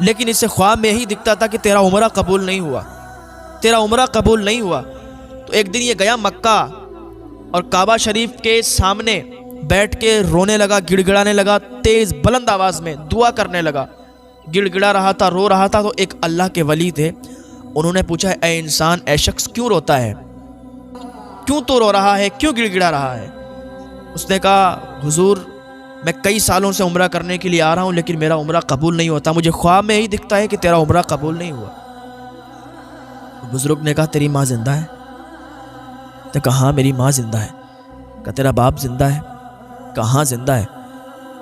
لیکن اسے خواب میں یہی دکھتا تھا کہ تیرا عمرہ قبول نہیں ہوا، تیرا عمرہ قبول نہیں ہوا۔ تو ایک دن یہ گیا مکہ اور کعبہ شریف کے سامنے بیٹھ کے رونے لگا، گڑ گڑانے لگا، تیز بلند آواز میں دعا کرنے لگا، گڑ گڑا رہا تھا، رو رہا تھا۔ تو ایک اللہ کے ولی تھے، انہوں نے پوچھا اے انسان، اے شخص کیوں روتا ہے، کیوں تو رو رہا ہے، کیوں گڑ گڑا رہا ہے؟ اس نے کہا حضور میں کئی سالوں سے عمرہ کرنے کے لیے آ رہا ہوں لیکن میرا عمرہ قبول نہیں ہوتا، مجھے خواب میں یہی دکھتا ہے کہ تیرا عمرہ قبول نہیں ہوا۔ بزرگ نے کہا تیری ماں زندہ ہے؟ تو کہا ہاں میری ماں زندہ ہے۔ کہا تیرا باپ زندہ ہے؟ کہا ہاں زندہ ہے۔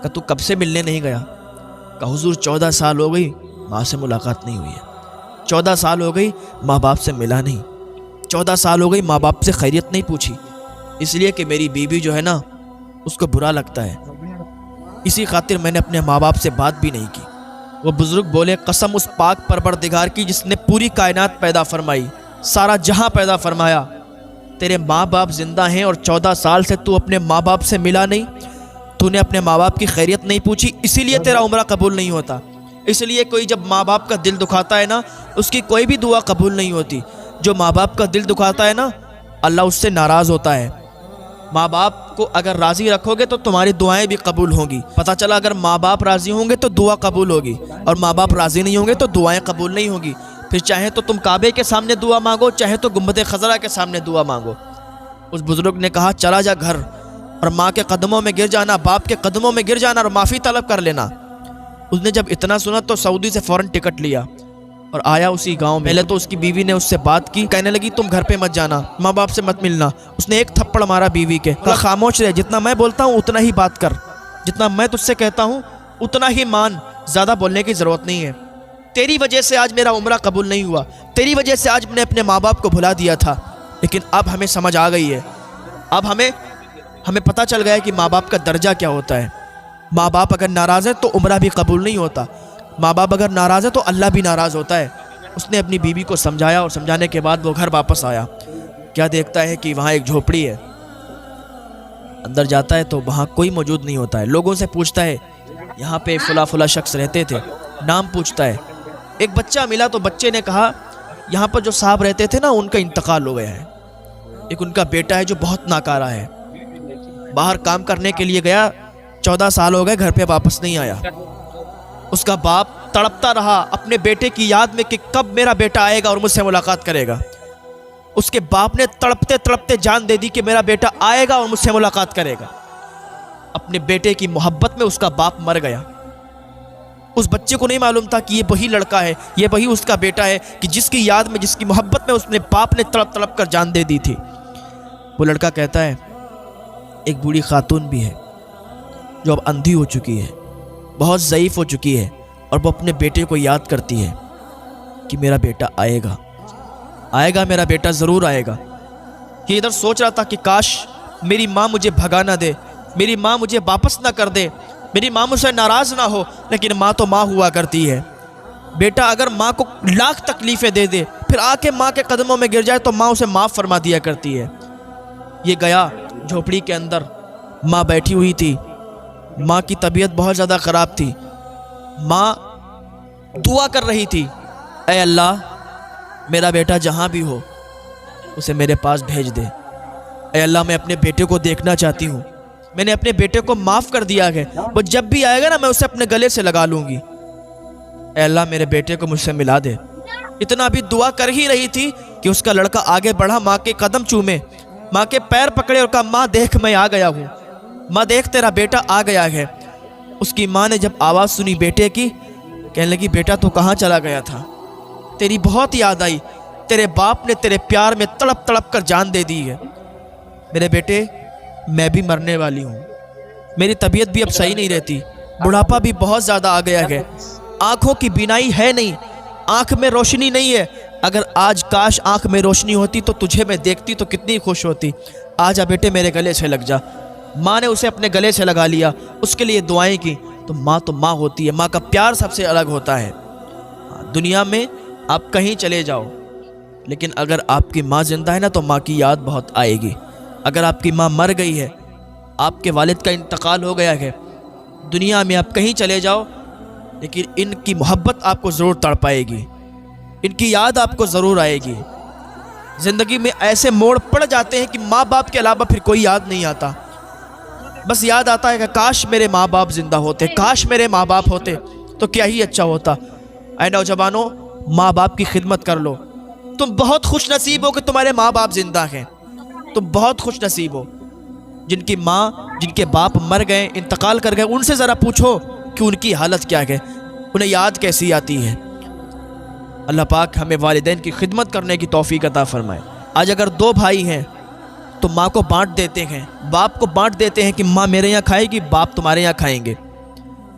کہا تو کب سے ملنے نہیں گیا؟ کہا حضور 14 سال ہو گئی ماں سے ملاقات نہیں ہوئی ہے، 14 سال ہو گئی ماں باپ سے ملا نہیں، 14 سال ہو گئی ماں باپ سے خیریت نہیں پوچھی، اس لیے کہ میری بیوی جو ہے نا اس کو برا لگتا ہے، اسی خاطر میں نے اپنے ماں باپ سے بات بھی نہیں کی۔ وہ بزرگ بولے قسم اس پاک پروردگار کی جس نے پوری کائنات پیدا فرمائی، سارا جہاں پیدا فرمایا، تیرے ماں باپ زندہ ہیں اور 14 سال سے تو اپنے ماں باپ سے ملا نہیں، تو نے اپنے ماں باپ کی خیریت نہیں پوچھی، اسی لیے تیرا عمرہ قبول نہیں ہوتا۔ اس لیے کوئی جب ماں باپ کا دل دکھاتا ہے نا اس کی کوئی بھی دعا قبول نہیں ہوتی۔ جو ماں باپ کا دل دکھاتا ہے نا اللہ اس سے ناراض ہوتا ہے۔ ماں باپ کو اگر راضی رکھو گے تو تمہاری دعائیں بھی قبول ہوں گی۔ پتہ چلا اگر ماں باپ راضی ہوں گے تو دعا قبول ہوگی، اور ماں باپ راضی نہیں ہوں گے تو دعائیں قبول نہیں ہوں گی۔ پھر چاہے تو تم کعبے کے سامنے دعا مانگو، چاہے تو گنبد خضرا کے سامنے دعا مانگو۔ اس بزرگ نے کہا چلا جا گھر اور ماں کے قدموں میں گر جانا، باپ کے قدموں میں گر جانا اور معافی طلب کر لینا۔ اس نے جب اتنا سنا تو سعودی سے فوراً ٹکٹ لیا اور آیا اسی گاؤں میں۔ پہلے تو اس کی بیوی نے اس سے بات کی، کہنے لگی تم گھر پہ مت جانا، ماں باپ سے مت ملنا۔ اس نے ایک تھپڑ مارا بیوی کے، کہا خاموش رہ، جتنا میں بولتا ہوں اتنا ہی بات کر، جتنا میں تجھ سے کہتا ہوں اتنا ہی مان، زیادہ بولنے کی ضرورت نہیں ہے۔ تیری وجہ سے آج میرا عمرہ قبول نہیں ہوا، تیری وجہ سے آج میں نے اپنے ماں باپ کو بھلا دیا تھا، لیکن اب ہمیں سمجھ آ گئی ہے، اب ہمیں پتہ چل گیا ہے کہ ماں باپ کا درجہ کیا ہوتا ہے۔ ماں باپ اگر ناراض ہے تو عمرہ بھی قبول نہیں ہوتا، ماں باپ اگر ناراض ہے تو اللہ بھی ناراض ہوتا ہے۔ اس نے اپنی بیوی کو سمجھایا اور سمجھانے کے بعد وہ گھر واپس آیا۔ کیا دیکھتا ہے کہ وہاں ایک جھوپڑی ہے، اندر جاتا ہے تو وہاں کوئی موجود نہیں ہوتا ہے۔ لوگوں سے پوچھتا ہے یہاں پہ فلاں فلاں شخص رہتے تھے، نام پوچھتا ہے۔ ایک بچہ ملا تو بچے نے کہا یہاں پر جو صاحب رہتے تھے نا ان کا انتقال ہو گیا ہے، ایک ان کا بیٹا ہے جو بہت ناکارہ ہے، باہر کام کرنے کے لیے گیا، 14 سال ہو گئے گھر پہ واپس نہیں آیا۔ اس کا باپ تڑپتا رہا اپنے بیٹے کی یاد میں کہ کب میرا بیٹا آئے گا اور مجھ سے ملاقات کرے گا۔ اس کے باپ نے تڑپتے تڑپتے جان دے دی کہ میرا بیٹا آئے گا اور مجھ سے ملاقات کرے گا۔ اپنے بیٹے کی محبت میں اس کا باپ مر گیا۔ اس بچے کو نہیں معلوم تھا کہ یہ وہی لڑکا ہے، یہ وہی اس کا بیٹا ہے کہ جس کی یاد میں، جس کی محبت میں اس نے باپ نے تڑپ تڑپ کر جان دے دی تھی۔ وہ لڑکا کہتا ہے ایک بوڑھی خاتون بھی ہے جو اب اندھی ہو چکی ہے، بہت ضعیف ہو چکی ہے، اور وہ اپنے بیٹے کو یاد کرتی ہے کہ میرا بیٹا آئے گا، آئے گا، میرا بیٹا ضرور آئے گا۔ یہ ادھر سوچ رہا تھا کہ کاش میری ماں مجھے بھگا نہ دے، میری ماں مجھے واپس نہ کر دے، میری ماں مجھ سے ناراض نہ ہو، لیکن ماں تو ماں ہوا کرتی ہے۔ بیٹا اگر ماں کو لاکھ تکلیفیں دے دے پھر آ کے ماں کے قدموں میں گر جائے تو ماں اسے معاف فرما دیا کرتی ہے۔ یہ گیا جھوپڑی کے اندر، ماں بیٹھی ہوئی تھی، ماں کی طبیعت بہت زیادہ خراب تھی، ماں دعا کر رہی تھی اے اللہ میرا بیٹا جہاں بھی ہو اسے میرے پاس بھیج دے، اے اللہ میں اپنے بیٹے کو دیکھنا چاہتی ہوں، میں نے اپنے بیٹے کو معاف کر دیا ہے، وہ جب بھی آئے گا نا میں اسے اپنے گلے سے لگا لوں گی، اے اللہ میرے بیٹے کو مجھ سے ملا دے۔ اتنا بھی دعا کر ہی رہی تھی کہ اس کا لڑکا آگے بڑھا، ماں کے قدم چومے، ماں کے پیر پکڑے اور کہا ماں دیکھ میں آ گیا ہوں، ماں دیکھ تیرا بیٹا آ گیا ہے۔ اس کی ماں نے جب آواز سنی بیٹے کی، کہنے لگی بیٹا تو کہاں چلا گیا تھا، تیری بہت یاد آئی، تیرے باپ نے تیرے پیار میں تڑپ تڑپ کر جان دے دی ہے۔ میرے بیٹے میں بھی مرنے والی ہوں، میری طبیعت بھی اب صحیح نہیں رہتی، بڑھاپا بھی بہت زیادہ آ گیا ہے، آنکھوں کی بینائی ہے نہیں، آنکھ میں روشنی نہیں ہے، اگر آج کاش آنکھ میں روشنی ہوتی تو تجھے میں دیکھتی تو کتنی خوش ہوتی، آجا بیٹے میرے گلے سے لگ جا۔ ماں نے اسے اپنے گلے سے لگا لیا، اس کے لیے دعائیں کی، تو ماں ہوتی ہے، ماں کا پیار سب سے الگ ہوتا ہے۔ دنیا میں آپ کہیں چلے جاؤ لیکن اگر آپ کی ماں زندہ ہے نا تو ماں کی یاد بہت آئے گی۔ اگر آپ کی ماں مر گئی ہے، آپ کے والد کا انتقال ہو گیا ہے، دنیا میں آپ کہیں چلے جاؤ لیکن ان کی محبت آپ کو ضرور تڑپائے گی، ان کی یاد آپ کو ضرور آئے گی۔ زندگی میں ایسے موڑ پڑ جاتے ہیں کہ ماں باپ کے علاوہ پھر کوئی یاد نہیں آتا، بس یاد آتا ہے کہ کاش میرے ماں باپ زندہ ہوتے، کاش میرے ماں باپ ہوتے تو کیا ہی اچھا ہوتا۔ اے نوجوانوں، ماں باپ کی خدمت کر لو۔ تم بہت خوش نصیب ہو کہ تمہارے ماں باپ زندہ ہیں، تم بہت خوش نصیب ہو۔ جن کی ماں، جن کے باپ مر گئے، انتقال کر گئے، ان سے ذرا پوچھو کہ ان کی حالت کیا ہے، انہیں یاد کیسی آتی ہے۔ اللہ پاک ہمیں والدین کی خدمت کرنے کی توفیق عطا فرمائے۔ آج اگر دو بھائی ہیں تو ماں کو بانٹ دیتے ہیں، باپ کو بانٹ دیتے ہیں کہ ماں میرے یہاں کھائے گی، باپ تمہارے یہاں کھائیں گے۔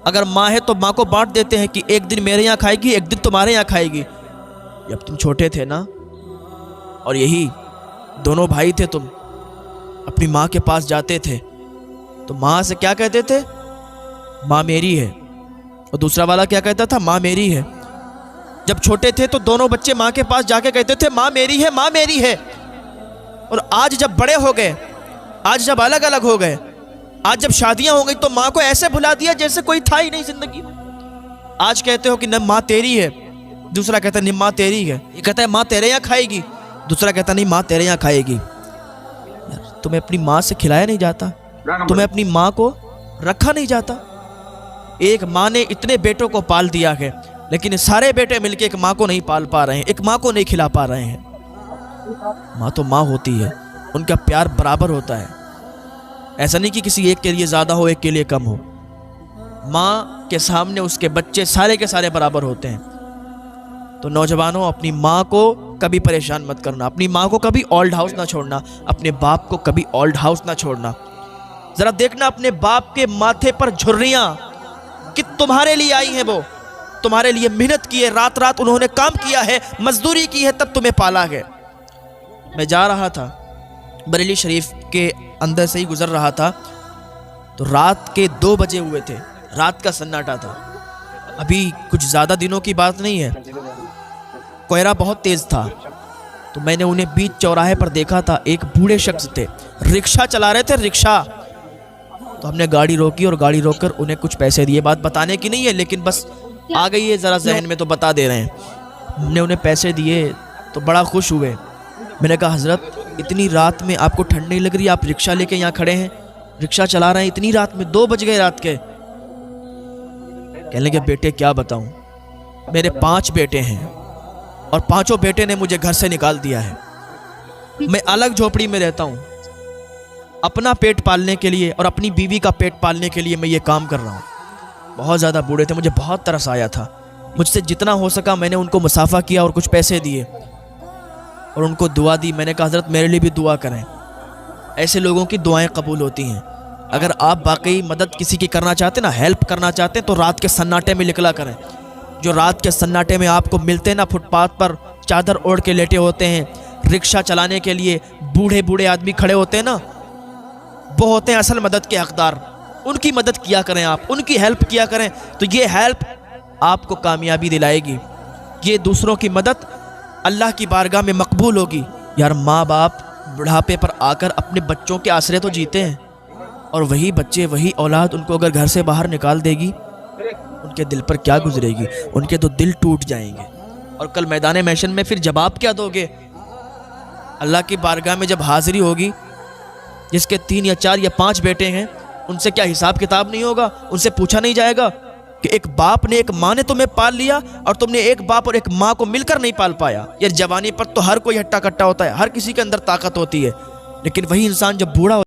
اگر ماں ہے تو ماں کو بانٹ دیتے ہیں کہ ایک دن میرے یہاں کھائے گی، ایک دن تمہارے یہاں کھائے گی۔ جب تم چھوٹے تھے نا، اور یہی دونوں بھائی تھے، تم اپنی ماں کے پاس جاتے تھے تو ماں سے کیا کہتے تھے؟ ماں میری ہے۔ اور دوسرا والا کیا کہتا تھا؟ ماں میری ہے۔ جب چھوٹے تھے تو دونوں بچے ماں کے پاس جا کے کہتے تھے ماں میری ہے، ماں میری ہے۔ اور آج جب بڑے ہو گئے، آج جب الگ الگ ہو گئے، آج جب شادیاں ہو گئی تو ماں کو ایسے بھلا دیا جیسے کوئی تھا ہی نہیں زندگی میں۔ آج کہتے ہو کہ نہ ماں تیری ہے، دوسرا کہتا ہے نہیں ماں تیری ہے۔ یہ کہتا ہے ماں تیرے یہاں کھائے گی، دوسرا کہتا نہیں ماں تیرے یہاں کھائے گی۔ یار تمہیں اپنی ماں سے کھلایا نہیں جاتا، تمہیں اپنی ماں کو رکھا نہیں جاتا۔ ایک ماں نے اتنے بیٹوں کو پال دیا ہے، لیکن سارے بیٹے مل کے ایک ماں کو نہیں پال پا رہے ہیں، ایک ماں کو نہیں کھلا پا رہے ہیں۔ ماں تو ماں ہوتی ہے، ان کا پیار برابر ہوتا ہے، ایسا نہیں کہ کسی ایک کے لیے زیادہ ہو، ایک کے لیے کم ہو۔ ماں کے سامنے اس کے بچے سارے کے سارے برابر ہوتے ہیں۔ تو نوجوانوں، اپنی ماں کو کبھی پریشان مت کرنا، اپنی ماں کو کبھی اولڈ ہاؤس نہ چھوڑنا، اپنے باپ کو کبھی اولڈ ہاؤس نہ چھوڑنا۔ ذرا دیکھنا اپنے باپ کے ماتھے پر جھریاں کہ تمہارے لیے آئی ہیں، وہ تمہارے لیے محنت کی ہے، رات رات انہوں نے کام کیا ہے، مزدوری کی ہے، تب تمہیں پالا ہے۔ میں جا رہا تھا بریلی شریف کے اندر سے ہی گزر رہا تھا تو رات کے 2 بجے ہوئے تھے، رات کا سناٹا تھا، ابھی کچھ زیادہ دنوں کی بات نہیں ہے، کوہرا بہت تیز تھا۔ تو میں نے انہیں بیچ چوراہے پر دیکھا تھا، ایک بوڑھے شخص تھے، رکشہ چلا رہے تھے، رکشہ۔ تو ہم نے گاڑی روکی اور گاڑی روک کر انہیں کچھ پیسے دیے، بات بتانے کی نہیں ہے لیکن بس آ گئی ہے ذرا ذہن میں تو بتا دے رہے ہیں۔ ہم نے انہیں پیسے دیے تو بڑا خوش ہوئے۔ میں نے کہا حضرت اتنی رات میں آپ کو ٹھنڈ نہیں لگ رہی؟ آپ رکشہ لے کے یہاں کھڑے ہیں، رکشہ چلا رہے ہیں اتنی رات میں، 2 بج گئے رات کے۔ کہنے لگے بیٹے کیا بتاؤں، میرے 5 بیٹے ہیں اور 5 بیٹے نے مجھے گھر سے نکال دیا ہے، میں الگ جھوپڑی میں رہتا ہوں، اپنا پیٹ پالنے کے لیے اور اپنی بیوی کا پیٹ پالنے کے لیے میں یہ کام کر رہا ہوں۔ بہت زیادہ بوڑھے تھے، مجھے بہت ترس آیا تھا، مجھ سے جتنا ہو سکا میں نے ان کو مسافہ کیا اور کچھ پیسے دیے اور ان کو دعا دی۔ میں نے کہا حضرت میرے لیے بھی دعا کریں، ایسے لوگوں کی دعائیں قبول ہوتی ہیں۔ اگر آپ واقعی مدد کسی کی کرنا چاہتے ہیں نا، ہیلپ کرنا چاہتے ہیں تو رات کے سناٹے میں نکلا کریں۔ جو رات کے سناٹے میں آپ کو ملتے ہیں نا، فٹ پاتھ پر چادر اوڑھ کے لیٹے ہوتے ہیں، رکشہ چلانے کے لیے بوڑھے بوڑھے آدمی کھڑے ہوتے ہیں نا، وہ ہوتے ہیں اصل مدد کے حقدار۔ ان کی مدد کیا کریں، آپ ان کی ہیلپ کیا کریں، تو یہ ہیلپ آپ کو کامیابی دلائے گی، یہ دوسروں کی مدد اللہ کی بارگاہ میں مقبول ہوگی۔ یار ماں باپ بڑھاپے پر آ کر اپنے بچوں کے آسرے تو جیتے ہیں، اور وہی بچے، وہی اولاد ان کو اگر گھر سے باہر نکال دے گی، ان کے دل پر کیا گزرے گی؟ ان کے تو دل ٹوٹ جائیں گے، اور کل میدان محشر میں پھر جواب کیا دو گے؟ اللہ کی بارگاہ میں جب حاضری ہوگی، جس کے 3 یا 4 یا 5 بیٹے ہیں، ان سے کیا حساب کتاب نہیں ہوگا؟ ان سے پوچھا نہیں جائے گا کہ ایک باپ نے، ایک ماں نے تمہیں پال لیا اور تم نے ایک باپ اور ایک ماں کو مل کر نہیں پال پایا؟ یار جوانی پر تو ہر کوئی ہٹا کٹا ہوتا ہے، ہر کسی کے اندر طاقت ہوتی ہے، لیکن وہی انسان جب بوڑھا